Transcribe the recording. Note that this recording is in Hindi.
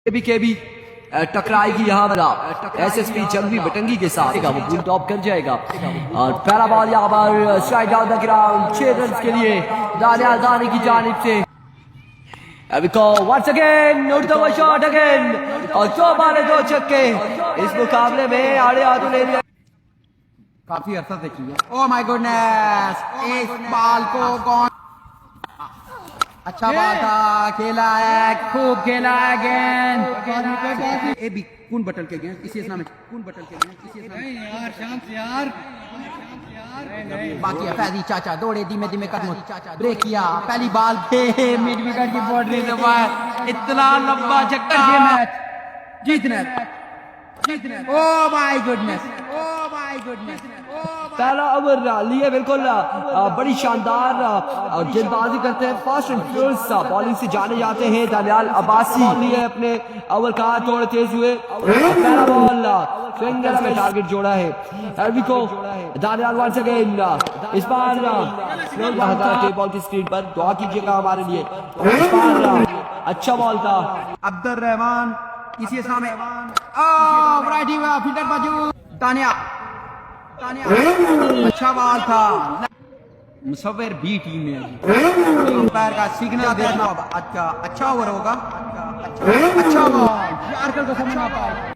केबी टकराएगी यहाँ पर एसएसपी जंगवी बटंगी के साथ वो बुल टॉप कर जाएगा और पहला बॉल यहाँ पर strike down the ground 6 run के लिए दानियाल दानी की जानिब से once again उठता हुआ शॉट अगेन और 2 बार 2 छक्के इस मुकाबले में आड़े हाथों ले लिया। काफी अरसा से की है। ओह माय गुडनेस, इस बॉल को कौन अच्छा बॉल था, खेला है, खूब खेला है गेंद। ए बी कौन बटन के गेंद इसी नाम में कौन बटन के गेंद इसी नाम में यार शांत यार बाकी है फैजी चाचा दौड़े धीमे धीमे कदमों ब्रेक किया पहली बॉल पे मिड विकेट की बाउंड्री दबाया इतना लंबा छक्का ये मैच जीतना ओह माय गुडनेस पहला ओवर लिए बिल्कुल बड़ी शानदार गेंदबाजी करते हैं, फास्ट एंड फ्यूरियस बॉलिंग से जाने जाते हैं दानियाल अब्बासी लिए अपने ओवर का थोड़े तेज हुए। पहला बॉल स्विंगर्स में टारगेट जोड़ा है को दानियाल वंस अगेन इस बार बॉल की स्क्रीन पर दुआ कीजिएगा हमारे लिए। इस बार अच्छा बॉल था अब्दुल रहमान इसी सामने फील्डर बाजू तानिया अच्छा बॉल था मुसव्विर बी टीम में अंपायर का सिग्नल देना अच्छा ओवर होगा अच्छा बॉल यार कल को समझ ना पाए।